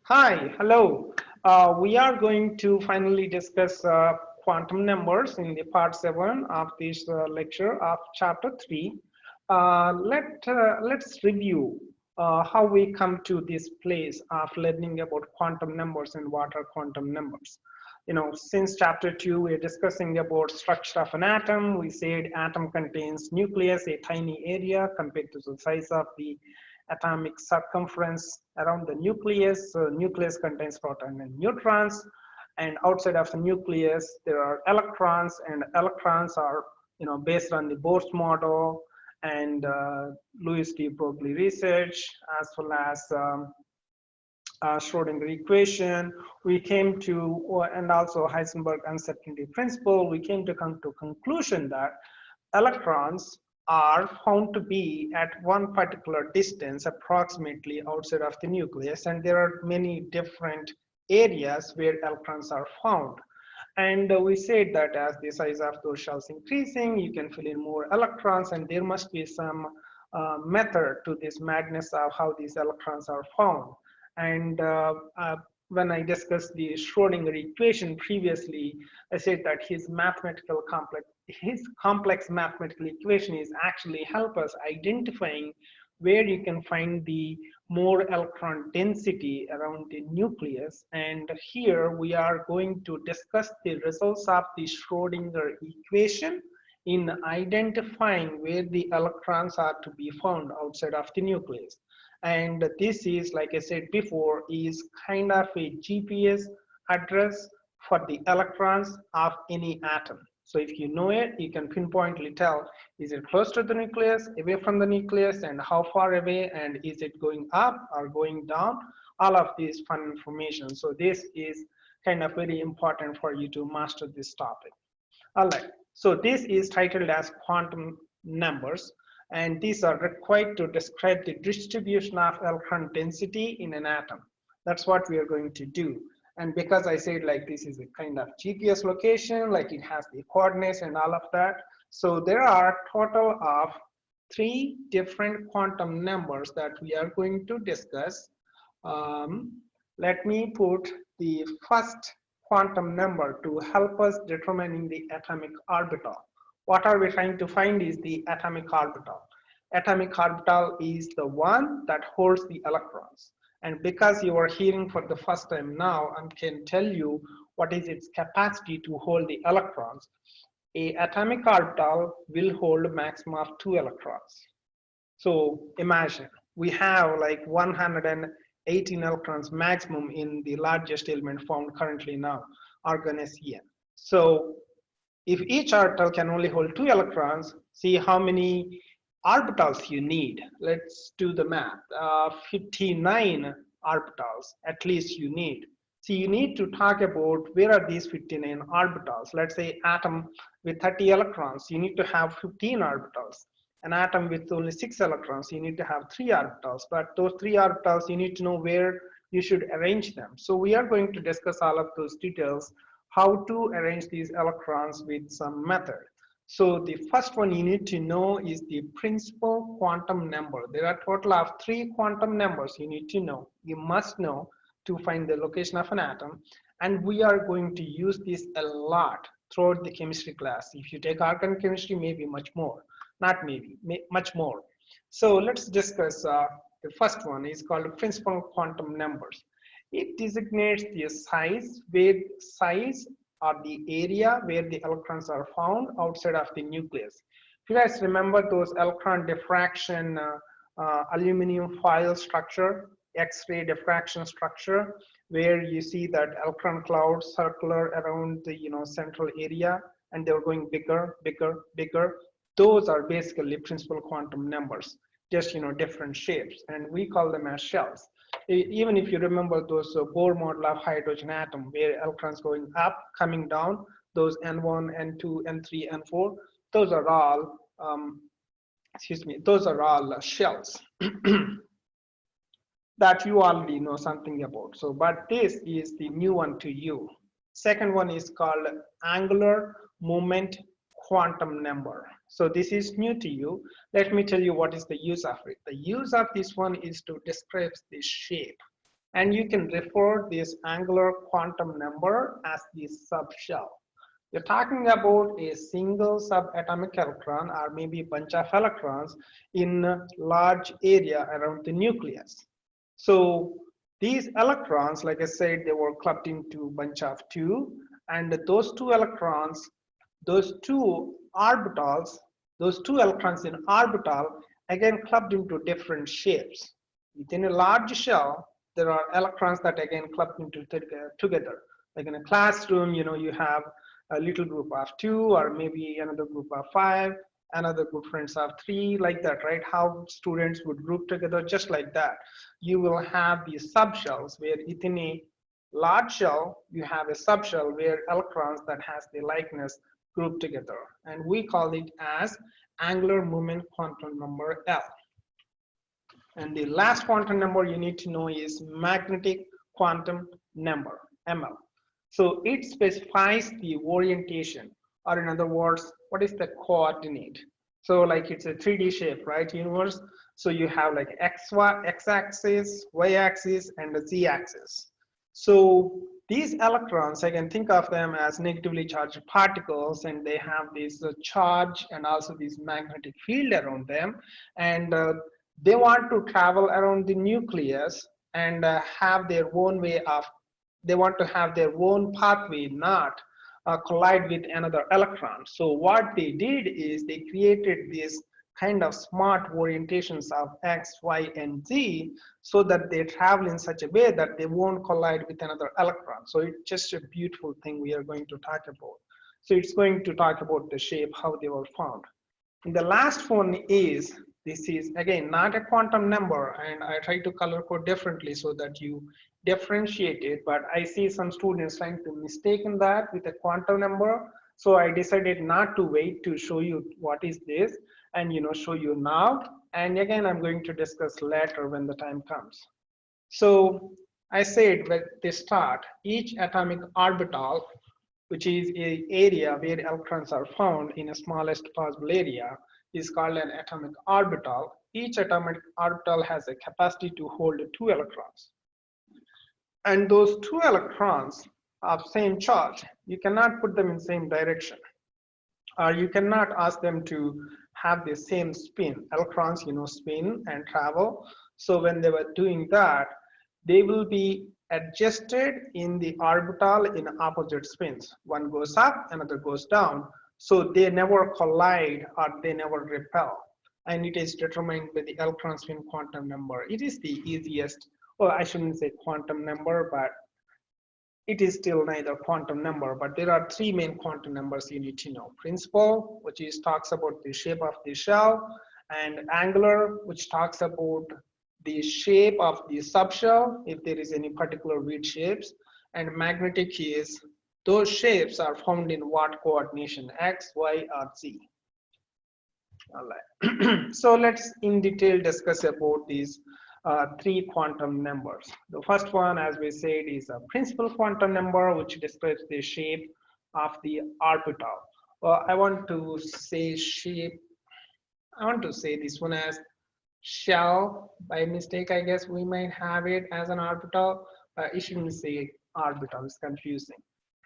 Hi, hello. We are going to finally discuss quantum numbers in the part 7 of this lecture of chapter 3. Let's review how we come to this place of learning about quantum numbers and what are quantum numbers. Since chapter 2, we're discussing about structure of an atom. We said atom contains nucleus, a tiny area compared to the size of the atomic circumference around the nucleus. So nucleus contains protons and neutrons, and outside of the nucleus there are electrons, and electrons are based on the Bohr's model and Louis de Broglie research, as well as Schrodinger equation. We came to, and also Heisenberg uncertainty principle, we came to come to conclusion that electrons are found to be at one particular distance approximately outside of the nucleus, and there are many different areas where electrons are found. And we said that as the size of those shells increasing, you can fill in more electrons, and there must be some method to this madness of how these electrons are found. And when I discussed the Schrodinger equation previously, I said that his complex mathematical equation is actually help us identifying where you can find the more electron density around the nucleus. And here we are going to discuss the results of the Schrodinger equation in identifying where the electrons are to be found outside of the nucleus. And this is, like I said before, is kind of a GPS address for the electrons of any atom. So if you know it, you can pinpointly tell, is it close to the nucleus, away from the nucleus, and how far away, and is it going up or going down? All of this fun information. So this is kind of very important for you to master this topic. All right, so this is titled as quantum numbers, and these are required to describe the distribution of electron density in an atom. That's what we are going to do. And because I said like this is a kind of GPS location, like it has the coordinates and all of that. So there are total of 3 different quantum numbers that we are going to discuss. Let me put the first quantum number to help us determining the atomic orbital. What are we trying to find is the atomic orbital. Atomic orbital is the one that holds the electrons. And because you are hearing for the first time now, I can tell you what is its capacity to hold the electrons. A atomic orbital will hold a maximum of 2 electrons. So imagine we have like 118 electrons maximum in the largest element found currently now, argon SEN. So if each orbital can only hold 2 electrons, see how many orbitals you need. Let's do the math. 59 orbitals at least you need. So you need to talk about where are these 59 orbitals. Let's say atom with 30 electrons, you need to have 15 orbitals. An atom with only 6 electrons, you need to have 3 orbitals. But those 3 orbitals, you need to know where you should arrange them. So we are going to discuss all of those details, how to arrange these electrons with some method. So the first one you need to know is the principal quantum number. There are a total of 3 quantum numbers you need to know. You must know to find the location of an atom. And we are going to use this a lot throughout the chemistry class. If you take organic chemistry, maybe much more. Not maybe, much more. So let's discuss the first one is called principal quantum numbers. It designates the size, where size or the area where the electrons are found outside of the nucleus. If you guys remember those electron diffraction aluminum foil structure, X-ray diffraction structure, where you see that electron clouds circular around the central area, and they're going bigger, bigger, bigger. Those are basically principal quantum numbers, just different shapes, and we call them as shells. Even if you remember those Bohr model of hydrogen atom, where electrons going up, coming down, those N1, N2, N3, N4, those are all, those are all shells that you already know something about. So, but this is the new one to you. Second one is called angular moment quantum number. So this is new to you. Let me tell you what is the use of it. The use of this one is to describe the shape. And you can refer this angular quantum number as the subshell. You're talking about a single subatomic electron or maybe a bunch of electrons in a large area around the nucleus. So these electrons, like I said, they were clubbed into a bunch of two, and those two electrons, those two orbitals, those two electrons in orbital again clubbed into different shapes. Within a large shell, there are electrons that again clubbed into together. Like in a classroom, you have a little group of two, or maybe another group of five, another good friends of three, like that, right? How students would group together, just like that. You will have these subshells where within a large shell, you have a subshell where electrons that has the likeness group together. And we call it as angular moment quantum number L. And the last quantum number you need to know is magnetic quantum number, ML. So it specifies the orientation, or in other words, what is the coordinate? So like it's a 3D shape, right, universe? So you have like x-axis, y-axis, and the z-axis. So these electrons, I can think of them as negatively charged particles, and they have this charge and also this magnetic field around them. And they want to travel around the nucleus and have their own way of, they want to have their own pathway, not collide with another electron. So what they did is they created this kind of smart orientations of X, Y, and Z so that they travel in such a way that they won't collide with another electron. So it's just a beautiful thing we are going to talk about. So it's going to talk about the shape, how they were found. And the last one is, this is again not a quantum number, and I try to color code differently so that you differentiate it, but I see some students trying to mistake that with a quantum number. So I decided not to wait to show you what is this and show you now. And again, I'm going to discuss later when the time comes. So I said at the start, each atomic orbital, which is an area where electrons are found in the smallest possible area, is called an atomic orbital. Each atomic orbital has a capacity to hold 2 electrons. And those 2 electrons of same charge, you cannot put them in same direction. Or you cannot ask them to have the same spin. Electrons, spin and travel. So when they were doing that, they will be adjusted in the orbital in opposite spins. One goes up, another goes down. So they never collide or they never repel. And it is determined by the electron spin quantum number. It is the easiest, well, I shouldn't say quantum number, but it is still neither quantum number, but there are 3 main quantum numbers you need to know. Principal, which is talks about the shape of the shell, and angular, which talks about the shape of the subshell, if there is any particular weird shapes, and magnetic is those shapes are found in what coordination, X, Y, or Z. All right. So let's in detail discuss about these 3 quantum numbers. The first one, as we said, is a principal quantum number, which describes the shape of the orbital. I want to say shape. I want to say this one as shell. By mistake, I guess we might have it as an orbital. It shouldn't say orbital. It's confusing.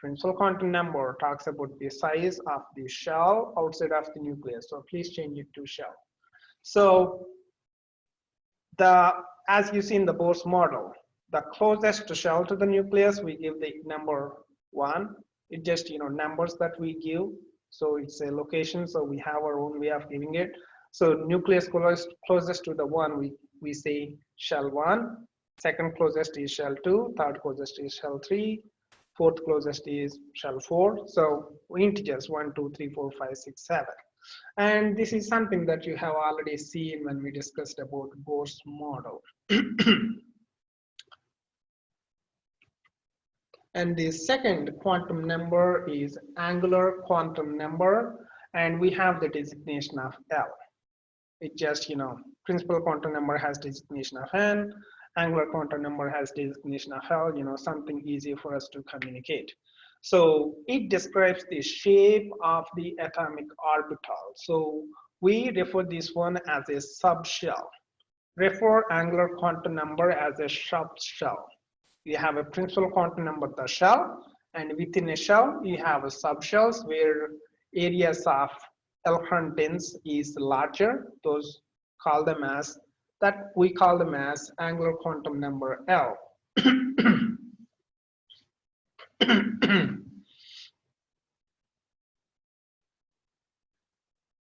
Principal quantum number talks about the size of the shell outside of the nucleus. So please change it to shell. So as you see in the Bohr's model, the closest shell to the nucleus, we give the number 1. It just numbers that we give. So it's a location. So we have our own way of giving it. So nucleus closest to the 1, we say shell 1. Second closest is shell 2. Third closest is shell 3. Fourth closest is shell 4. So integers 1, 2, 3, 4, 5, 6, 7. And this is something that you have already seen when we discussed about Bohr's model. And the second quantum number is angular quantum number, and we have the designation of L. It just, principal quantum number has designation of N, angular quantum number has designation of L, something easy for us to communicate. So it describes the shape of the atomic orbital. So we refer this one as a subshell. Refer angular quantum number as a subshell. You have a principal quantum number, the shell, and within a shell, you have a subshells where areas of electron dense is larger. Those call them as that we call them as angular quantum number L.